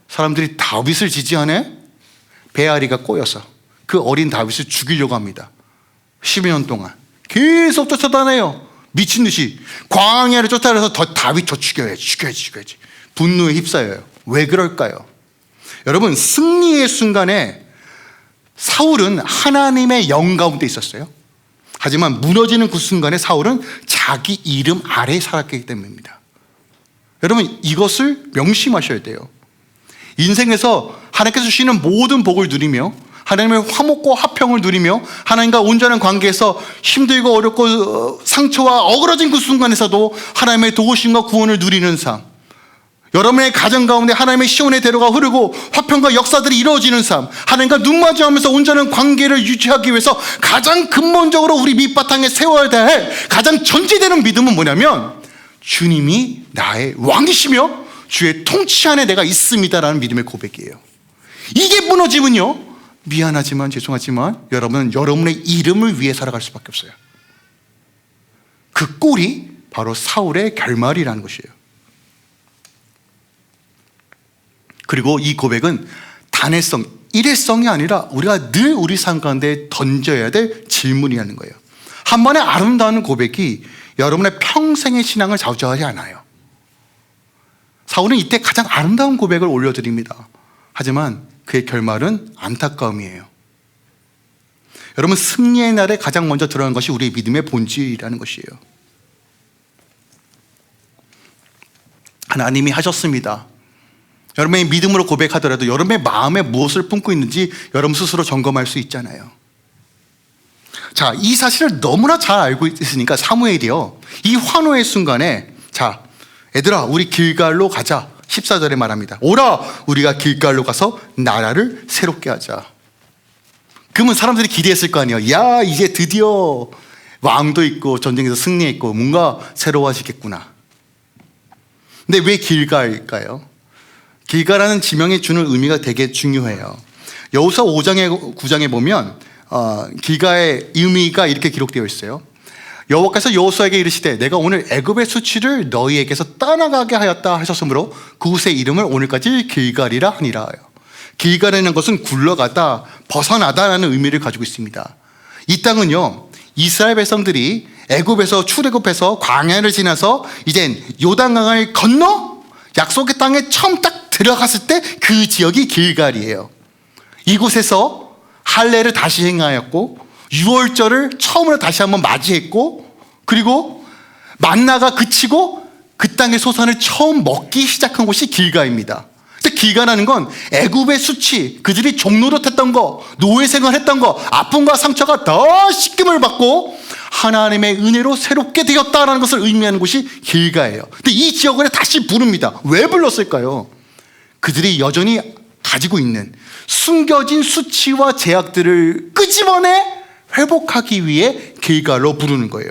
사람들이 다윗을 지지하네. 베아리가 꼬여서 그 어린 다윗을 죽이려고 합니다. 12년 동안 계속 쫓아다녀요. 미친 듯이 광야를 쫓아다녀서 다윗 저 죽여야지. 분노에 휩싸여요. 왜 그럴까요? 여러분 승리의 순간에 사울은 하나님의 영 가운데 있었어요. 하지만 무너지는 그 순간에 사울은 자기 이름 아래에 살았기 때문입니다. 여러분 이것을 명심하셔야 돼요. 인생에서 하나님께서 주시는 모든 복을 누리며 하나님의 화목과 화평을 누리며 하나님과 온전한 관계에서 힘들고 어렵고 상처와 어그러진 그 순간에서도 하나님의 도우심과 구원을 누리는 삶, 여러분의 가정 가운데 하나님의 시온의 대로가 흐르고 화평과 역사들이 이루어지는 삶, 하나님과 눈 마주하면서 온전한 관계를 유지하기 위해서 가장 근본적으로 우리 밑바탕에 세워야 될 가장 전제되는 믿음은 뭐냐면 주님이 나의 왕이시며 주의 통치 안에 내가 있습니다라는 믿음의 고백이에요. 이게 무너지면요, 미안하지만 죄송하지만 여러분은 여러분의 이름을 위해 살아갈 수밖에 없어요. 그 꼴이 바로 사울의 결말이라는 것이에요. 그리고 이 고백은 단회성, 일회성이 아니라 우리가 늘 우리 삶 가운데 던져야 될 질문이라는 거예요. 한 번의 아름다운 고백이 여러분의 평생의 신앙을 좌우하지 않아요. 사울은 이때 가장 아름다운 고백을 올려드립니다. 하지만 그의 결말은 안타까움이에요. 여러분 승리의 날에 가장 먼저 드러난 것이 우리의 믿음의 본질이라는 것이에요. 하나님이 하셨습니다. 여러분의 믿음으로 고백하더라도 여러분의 마음에 무엇을 품고 있는지 여러분 스스로 점검할 수 있잖아요. 자, 이 사실을 너무나 잘 알고 있으니까 사무엘이요, 이 환호의 순간에 자 얘들아 우리 길갈로 가자 14절에 말합니다. 오라 우리가 길갈로 가서 나라를 새롭게 하자. 그러면 사람들이 기대했을 거 아니에요. 야 이제 드디어 왕도 있고 전쟁에서 승리했고 뭔가 새로워지겠구나. 근데 왜 길갈일까요? 길갈이라는 지명이 주는 의미가 되게 중요해요. 여호수아 5장에 9장에 보면 길갈의 의미가 이렇게 기록되어 있어요. 여호와께서 여호수아에게 이르시되 내가 오늘 애굽의 수치를 너희에게서 떠나가게 하였다 하셨으므로 그곳의 이름을 오늘까지 길갈이라 하니라. 길갈이라는 것은 굴러가다, 벗어나다라는 의미를 가지고 있습니다. 이 땅은요, 이스라엘 백성들이 애굽에서 출애굽해서 광야를 지나서 이젠 요단강을 건너 약속의 땅에 처음 딱 들어갔을 때 그 지역이 길갈이에요. 이곳에서 할례를 다시 행하였고 유월절을 처음으로 다시 한번 맞이했고, 그리고 만나가 그치고 그 땅의 소산을 처음 먹기 시작한 곳이 길갈입니다. 근데 길갈이라는 건 애굽의 수치, 그들이 종노릇했던 거, 노예 생활했던 거, 아픔과 상처가 더 씻김을 받고 하나님의 은혜로 새롭게 되었다라는 것을 의미하는 곳이 길갈이에요. 근데 이 지역을 다시 부릅니다. 왜 불렀을까요? 그들이 여전히 가지고 있는 숨겨진 수치와 제약들을 끄집어내 회복하기 위해 길갈로 부르는 거예요.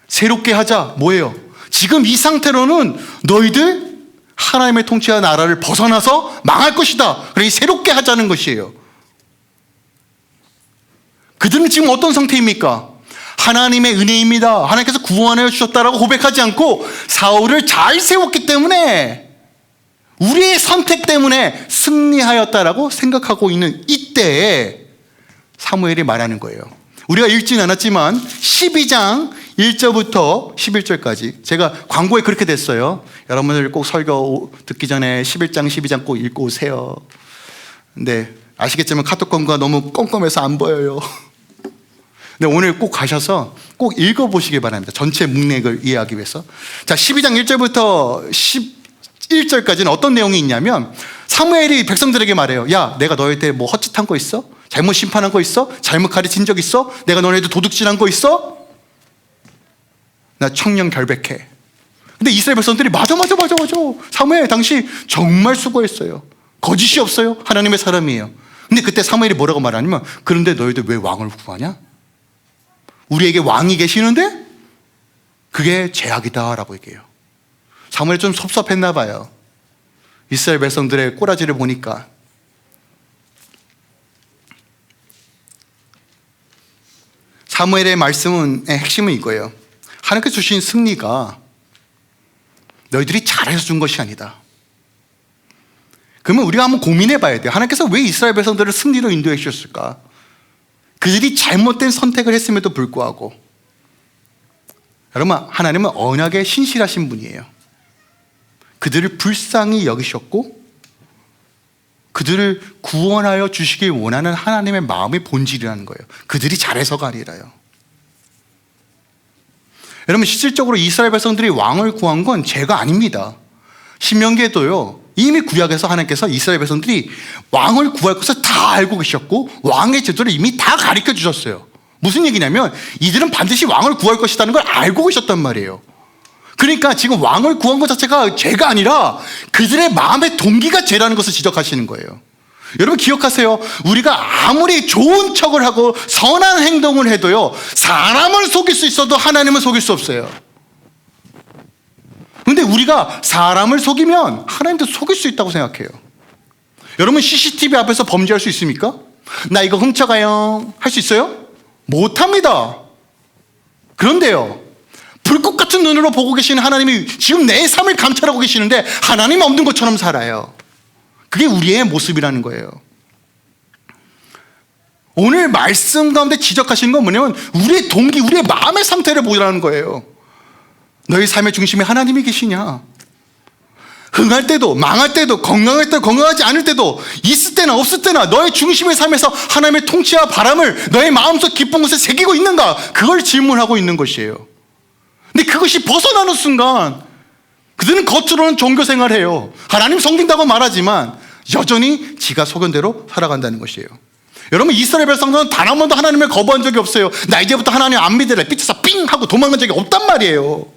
새롭게 하자 뭐예요? 지금 이 상태로는 너희들 하나님의 통치와 나라를 벗어나서 망할 것이다. 그러니 새롭게 하자는 것이에요. 그들은 지금 어떤 상태입니까? 하나님의 은혜입니다. 하나님께서 구원해 주셨다라고 고백하지 않고 사울을 잘 세웠기 때문에, 우리의 선택 때문에 승리하였다라고 생각하고 있는 이때에 사무엘이 말하는 거예요. 우리가 읽진 않았지만 12장 1절부터 11절까지, 제가 광고에 그렇게 됐어요. 여러분들 꼭 설교 듣기 전에 11장 12장 꼭 읽고 오세요. 근데 아시겠지만 카톡 광고가 너무 껌껌해서 안 보여요. 근데 오늘 꼭 가셔서 꼭 읽어보시기 바랍니다. 전체 문맥을 이해하기 위해서. 자, 12장 1절부터 11절까지는 어떤 내용이 있냐면, 사무엘이 백성들에게 말해요. 야, 내가 너희한테 뭐 헛짓한 거 있어? 잘못 심판한 거 있어? 잘못 가르친 적 있어? 내가 너네들 도둑질한 거 있어? 나 청령 결백해. 근데 이스라엘 백성들이 맞아. 사무엘 당시 정말 수고했어요. 거짓이 없어요. 하나님의 사람이에요. 근데 그때 사무엘이 뭐라고 말하냐면, 그런데 너희들 왜 왕을 구하냐? 우리에게 왕이 계시는데 그게 죄악이다 라고 얘기해요. 사무엘이 좀 섭섭했나 봐요. 이스라엘 백성들의 꼬라지를 보니까. 사무엘의 말씀의 핵심은 이거예요. 하나님께서 주신 승리가 너희들이 잘해서 준 것이 아니다. 그러면 우리가 한번 고민해 봐야 돼요. 하나님께서 왜 이스라엘 백성들을 승리로 인도해 주셨을까? 그들이 잘못된 선택을 했음에도 불구하고, 여러분, 하나님은 언약에 신실하신 분이에요. 그들을 불쌍히 여기셨고 그들을 구원하여 주시길 원하는 하나님의 마음의 본질이라는 거예요. 그들이 잘해서가 아니라요. 여러분, 실질적으로 이스라엘 백성들이 왕을 구한 건 죄가 아닙니다. 신명기에도요, 이미 구약에서 하나님께서 이스라엘 백성들이 왕을 구할 것을 다 알고 계셨고 왕의 제도를 이미 다 가르쳐 주셨어요. 무슨 얘기냐면, 이들은 반드시 왕을 구할 것이라는 걸 알고 계셨단 말이에요. 그러니까 지금 왕을 구한 것 자체가 죄가 아니라 그들의 마음의 동기가 죄라는 것을 지적하시는 거예요. 여러분 기억하세요. 우리가 아무리 좋은 척을 하고 선한 행동을 해도요, 사람을 속일 수 있어도 하나님은 속일 수 없어요. 근데 우리가 사람을 속이면 하나님도 속일 수 있다고 생각해요. 여러분, CCTV 앞에서 범죄할 수 있습니까? 나 이거 훔쳐가요 할 수 있어요? 못합니다. 그런데요, 불꽃 같은 눈으로 보고 계시는 하나님이 지금 내 삶을 감찰하고 계시는데 하나님 없는 것처럼 살아요. 그게 우리의 모습이라는 거예요. 오늘 말씀 가운데 지적하시는 건 뭐냐면, 우리의 동기, 우리의 마음의 상태를 보라는 거예요. 너희 삶의 중심에 하나님이 계시냐? 흥할 때도, 망할 때도, 건강할 때도, 건강하지 않을 때도, 있을 때나 없을 때나 너의 중심의 삶에서 하나님의 통치와 바람을 너의 마음속 깊은 곳에 새기고 있는가? 그걸 질문하고 있는 것이에요. 근데 그것이 벗어나는 순간 그들은 겉으로는 종교 생활해요. 하나님 섬긴다고 말하지만 여전히 지가 소견대로 살아간다는 것이에요. 여러분, 이스라엘 백성들은 단 한 번도 하나님을 거부한 적이 없어요. 나 이제부터 하나님 안 믿으래 삐쳐서 삥 하고 도망간 적이 없단 말이에요.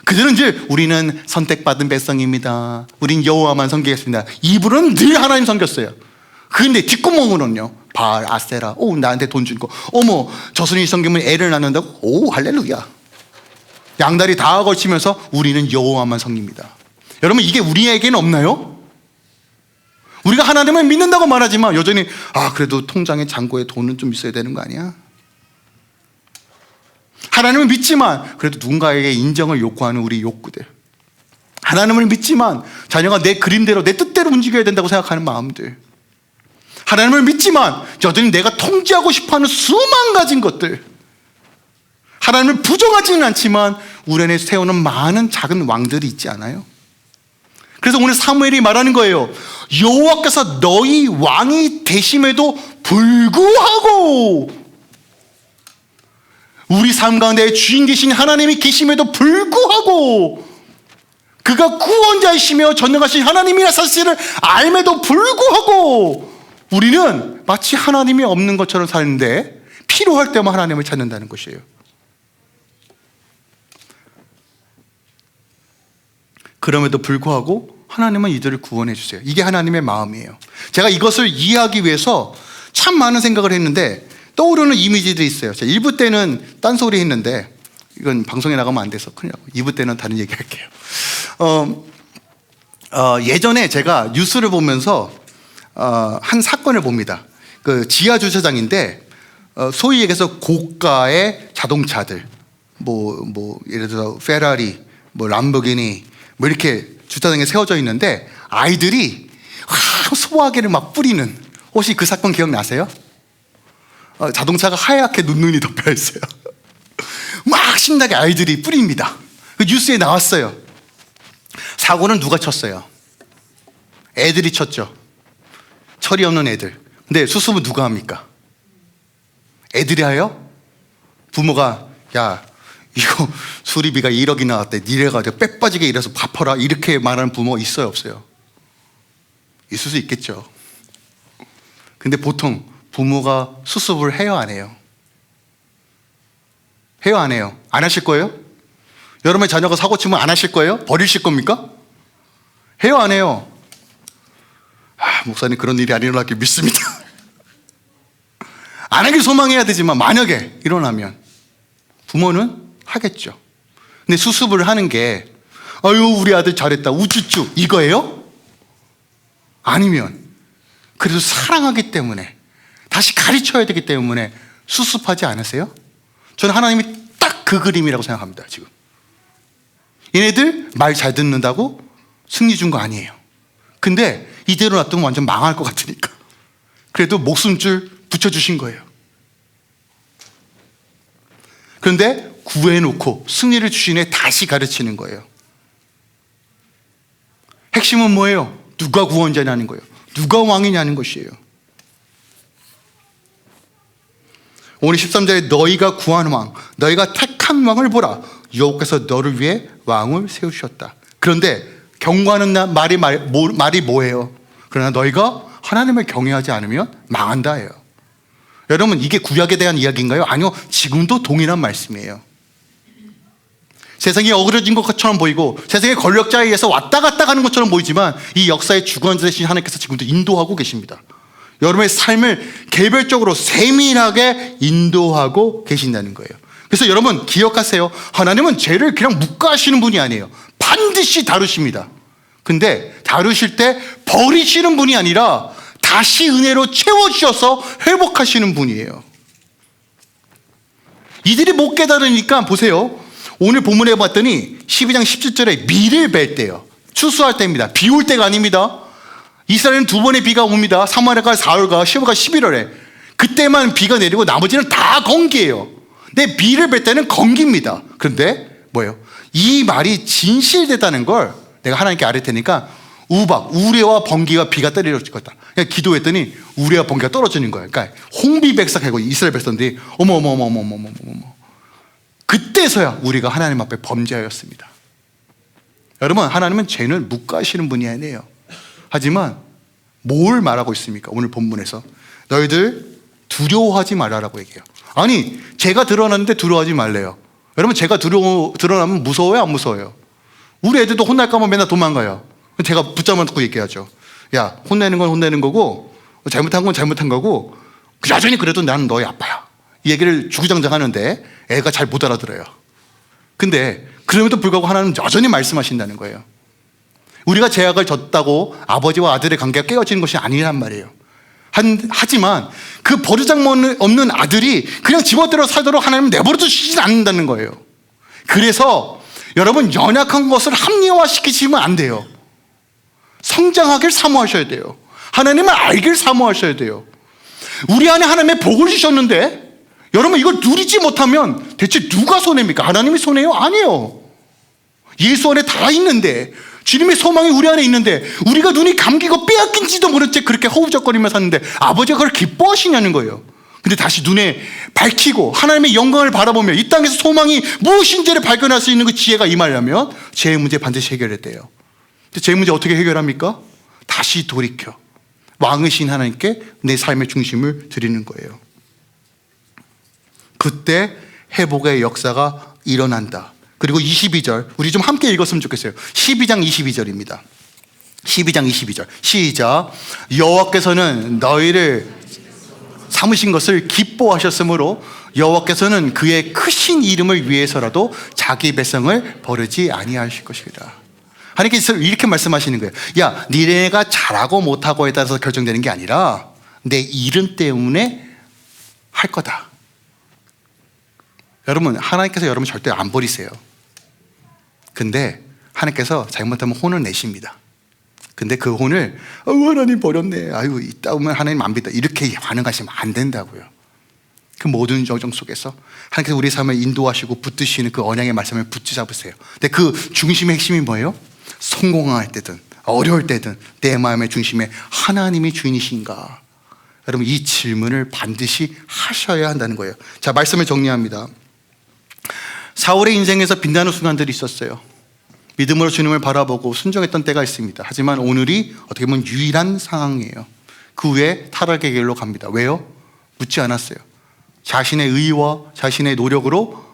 그들은 이제 우리는 선택받은 백성입니다. 우린 여호와만 섬기겠습니다. 입으로는 늘 하나님 섬겼어요. 그런데 뒷구멍으로는요, 바알, 아세라, 오, 나한테 돈 준 거, 어머, 저순이 섬기면 애를 낳는다고, 오, 할렐루야. 양다리 다 걸치면서 우리는 여호와만 섬깁니다. 여러분, 이게 우리에게는 없나요? 우리가 하나님을 믿는다고 말하지만 여전히, 그래도 통장에 잔고에 돈은 좀 있어야 되는 거 아니야? 하나님을 믿지만 그래도 누군가에게 인정을 요구하는 우리 욕구들, 하나님을 믿지만 자녀가 내 그림대로, 내 뜻대로 움직여야 된다고 생각하는 마음들, 하나님을 믿지만 여전히 내가 통제하고 싶어하는 수만 가지 것들, 하나님을 부정하지는 않지만 우리 안에 세우는 많은 작은 왕들이 있지 않아요? 그래서 오늘 사무엘이 말하는 거예요. 여호와께서 너희 왕이 되심에도 불구하고, 우리 삶 가운데 주인 되신 하나님이 계심에도 불구하고, 그가 구원자이시며 전능하신 하나님이라 사실을 알매도 불구하고 우리는 마치 하나님이 없는 것처럼 사는데 필요할 때만 하나님을 찾는다는 것이에요. 그럼에도 불구하고 하나님은 이들을 구원해 주세요. 이게 하나님의 마음이에요. 제가 이것을 이해하기 위해서 참 많은 생각을 했는데 떠오르는 이미지들이 있어요. 자, 1부 때는 딴소리 했는데 이건 방송에 나가면 안 돼서 큰일 나고 2부 때는 다른 얘기 할게요. 예전에 제가 뉴스를 보면서 한 사건을 봅니다. 그 지하 주차장인데 소위 얘기해서 고가의 자동차들 예를 들어 페라리, 람보르기니 이렇게 주차장에 세워져 있는데 아이들이 소화기를 막 뿌리는, 혹시 그 사건 기억나세요? 자동차가 하얗게 눈눈이 덮여 있어요. 막 신나게 아이들이 뿌립니다. 그 뉴스에 나왔어요. 사고는 누가 쳤어요? 애들이 쳤죠. 철이 없는 애들. 근데 수습은 누가 합니까? 애들이 하여? 부모가 야 이거 수리비가 1억이 나왔대, 니네 가지고 빽 빠지게 일해서 갚아라, 이렇게 말하는 부모 있어요 없어요? 있을 수 있겠죠. 근데 보통 부모가 수습을 해요 안 해요? 해요 안 해요? 안 하실 거예요? 여러분의 자녀가 사고 치면 안 하실 거예요? 버리실 겁니까? 해요 안 해요? 목사님 그런 일이 안 일어나길 믿습니다. 안 하길 소망해야 되지만 만약에 일어나면 부모는 하겠죠. 근데 수습을 하는 게 아유 우리 아들 잘했다 우쭈쭈 이거예요? 아니면 그래도 사랑하기 때문에 다시 가르쳐야 되기 때문에 수습하지 않으세요? 저는 하나님이 딱 그 그림이라고 생각합니다. 지금 얘네들 말 잘 듣는다고 승리 준 거 아니에요. 근데 이대로 놔두면 완전 망할 것 같으니까 그래도 목숨줄 붙여주신 거예요. 그런데 구해놓고 승리를 주신 애 다시 가르치는 거예요. 핵심은 뭐예요? 누가 구원자냐는 거예요. 누가 왕이냐는 것이에요. 오늘 13절에 너희가 구한 왕, 너희가 택한 왕을 보라. 여호와께서 너를 위해 왕을 세우셨다. 그런데 경고하는 말이 뭐예요? 그러나 너희가 하나님을 경외하지 않으면 망한다예요. 여러분 이게 구약에 대한 이야기인가요? 아니요, 지금도 동일한 말씀이에요. 세상이 어그러진 것처럼 보이고 세상의 권력자에 의해서 왔다 갔다 가는 것처럼 보이지만 이 역사의 주관자 되신 하나님께서 지금도 인도하고 계십니다. 여러분의 삶을 개별적으로 세밀하게 인도하고 계신다는 거예요. 그래서 여러분 기억하세요. 하나님은 죄를 그냥 묵과하시는 분이 아니에요. 반드시 다루십니다. 근데 다루실 때 버리시는 분이 아니라 다시 은혜로 채워주셔서 회복하시는 분이에요. 이들이 못 깨달으니까 보세요. 오늘 본문에 봤더니 12장 17절에 비를 뵐 때요. 추수할 때입니다. 비 올 때가 아닙니다. 이스라엘은 두 번의 비가 옵니다. 3월과 4월과 10월과 11월에 그때만 비가 내리고 나머지는 다 건기예요. 근데 비를 뵐 때는 건기입니다. 그런데 뭐예요? 이 말이 진실되다는 걸 내가 하나님께 아뢰 테니까 우레와 번기와 비가 떨어질 거다. 그냥 기도했더니 우레와 번기가 떨어지는 거예요. 그러니까 홍비백삭하고 이스라엘 백성들이 어머 그때서야 우리가 하나님 앞에 범죄하였습니다. 여러분 하나님은 죄를 묵과하시는 분이 아니에요. 하지만 뭘 말하고 있습니까? 오늘 본문에서 너희들 두려워하지 말라라고 얘기해요. 아니 죄가 드러났는데 두려워하지 말래요. 여러분 죄가 드러나면 무서워요 안 무서워요? 우리 애들도 혼날까 봐 맨날 도망가요. 제가 붙잡아놓고 얘기하죠. 야 혼내는 건 혼내는 거고 잘못한 건 잘못한 거고 여전히 그래도 나는 너의 아빠야. 이 얘기를 주구장창 하는데 애가 잘 못 알아들어요. 근데 그럼에도 불구하고 하나님은 여전히 말씀하신다는 거예요. 우리가 죄악을 졌다고 아버지와 아들의 관계가 깨어지는 것이 아니란 말이에요. 하지만 그 버르장 없는 아들이 그냥 지멋대로 살도록 하나님은 내버려 두시진 않는다는 거예요. 그래서 여러분 연약한 것을 합리화시키시면 안 돼요. 성장하길 사모하셔야 돼요. 하나님을 알길 사모하셔야 돼요. 우리 안에 하나님의 복을 주셨는데 여러분 이걸 누리지 못하면 대체 누가 손해입니까? 하나님이 손해요? 아니에요. 예수 안에 다 있는데 주님의 소망이 우리 안에 있는데 우리가 눈이 감기고 빼앗긴지도 모른 채 그렇게 허우적거리며 샀는데 아버지가 그걸 기뻐하시냐는 거예요. 근데 다시 눈에 밝히고 하나님의 영광을 바라보며 이 땅에서 소망이 무엇인지를 발견할 수 있는 그 지혜가 임하려면 죄의 문제 반드시 해결해야 돼요. 근데 죄의 문제 어떻게 해결합니까? 다시 돌이켜 왕이신 하나님께 내 삶의 중심을 드리는 거예요. 그때 회복의 역사가 일어난다. 그리고 22절 우리 좀 함께 읽었으면 좋겠어요. 12장 22절입니다 12장 22절 시작. 여호와께서는 너희를 삼으신 것을 기뻐하셨으므로 여호와께서는 그의 크신 이름을 위해서라도 자기 백성을 버리지 아니하실 것이다. 하나님께서 이렇게 말씀하시는 거예요. 야, 니네가 잘하고 못하고에 따라서 결정되는 게 아니라 내 이름 때문에 할 거다. 여러분, 하나님께서 여러분 절대 안 버리세요. 근데 하나님께서 잘못하면 혼을 내십니다. 근데 그 혼을 하나님 버렸네, 아유 이따 오면 하나님 안 믿다, 이렇게 반응하시면 안 된다고요. 그 모든 정정 속에서 하나님께서 우리 삶을 인도하시고 붙드시는 그 언약의 말씀을 붙잡으세요. 근데 그 중심의 핵심이 뭐예요? 성공할 때든 어려울 때든 내 마음의 중심에 하나님이 주인이신가? 여러분, 이 질문을 반드시 하셔야 한다는 거예요. 자, 말씀을 정리합니다. 사울의 인생에서 빛나는 순간들이 있었어요. 믿음으로 주님을 바라보고 순종했던 때가 있습니다. 하지만 오늘이 어떻게 보면 유일한 상황이에요. 그 후에 타락의 길로 갑니다. 왜요? 묻지 않았어요. 자신의 의와 자신의 노력으로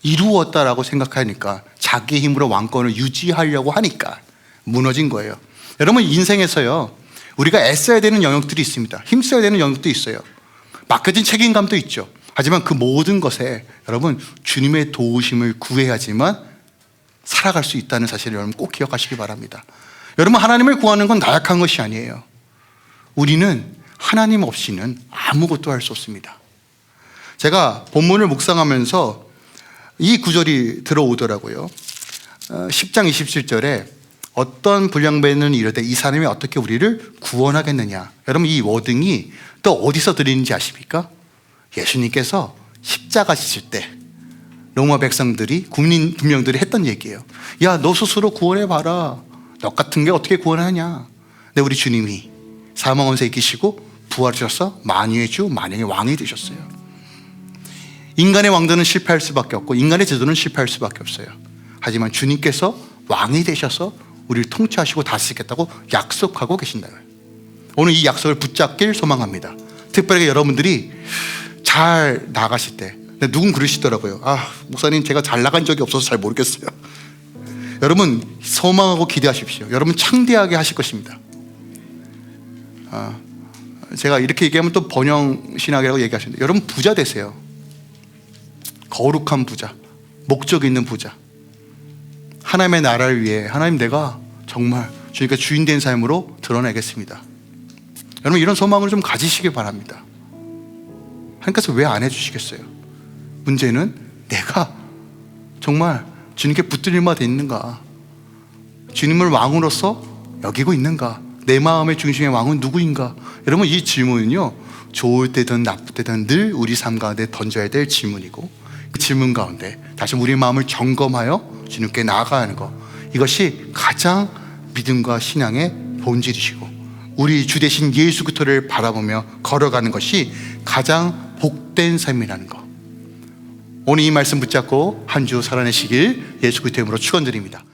이루었다라고 생각하니까, 자기 힘으로 왕권을 유지하려고 하니까 무너진 거예요. 여러분, 인생에서요, 우리가 애써야 되는 영역들이 있습니다. 힘써야 되는 영역도 있어요. 맡겨진 책임감도 있죠. 하지만 그 모든 것에 여러분, 주님의 도우심을 구해야지만 살아갈 수 있다는 사실을 여러분 꼭 기억하시기 바랍니다. 여러분, 하나님을 구하는 건 나약한 것이 아니에요. 우리는 하나님 없이는 아무것도 할 수 없습니다. 제가 본문을 묵상하면서 이 구절이 들어오더라고요. 10장 27절에 어떤 불량배는 이르되 이 사람이 어떻게 우리를 구원하겠느냐. 여러분, 이 워딩이 또 어디서 들리는지 아십니까? 예수님께서 십자가 지실 때 로마 백성들이, 국민 분명들이 했던 얘기예요. 야, 너 스스로 구원해봐라. 너 같은 게 어떻게 구원하냐. 근데 우리 주님이 사망 원세 이기시고 부활하셔서 만유의 주, 만영의 왕이 되셨어요. 인간의 왕도는 실패할 수밖에 없고 인간의 제도는 실패할 수밖에 없어요. 하지만 주님께서 왕이 되셔서 우리를 통치하시고 다스리겠다고 약속하고 계신다. 오늘 이 약속을 붙잡길 소망합니다. 특별하게 여러분들이 잘 나가실 때, 누군 그러시더라고요. 목사님, 제가 잘 나간 적이 없어서 잘 모르겠어요. 여러분, 소망하고 기대하십시오. 여러분 창대하게 하실 것입니다. 제가 이렇게 얘기하면 또 번영신학이라고 얘기하시는데, 여러분 부자 되세요. 거룩한 부자, 목적 있는 부자. 하나님의 나라를 위해 하나님, 내가 정말 주님께 주인 된 삶으로 드러내겠습니다. 여러분, 이런 소망을 좀 가지시길 바랍니다. 하나님께서 왜 안 해주시겠어요? 문제는 내가 정말 주님께 붙들릴 마 있는가? 주님을 왕으로서 여기고 있는가? 내 마음의 중심의 왕은 누구인가? 여러분, 이 질문은요, 좋을 때든 나쁠 때든 늘 우리 삶 가운데 던져야 될 질문이고, 그 질문 가운데 다시 우리 마음을 점검하여 주님께 나아가야 하는 것, 이것이 가장 믿음과 신앙의 본질이시고, 우리 주 되신 예수 그리스도를 바라보며 걸어가는 것이 가장 복된 삶이라는 것, 오늘 이 말씀 붙잡고 한 주 살아내시길 예수 그리스도 이름으로 축원드립니다.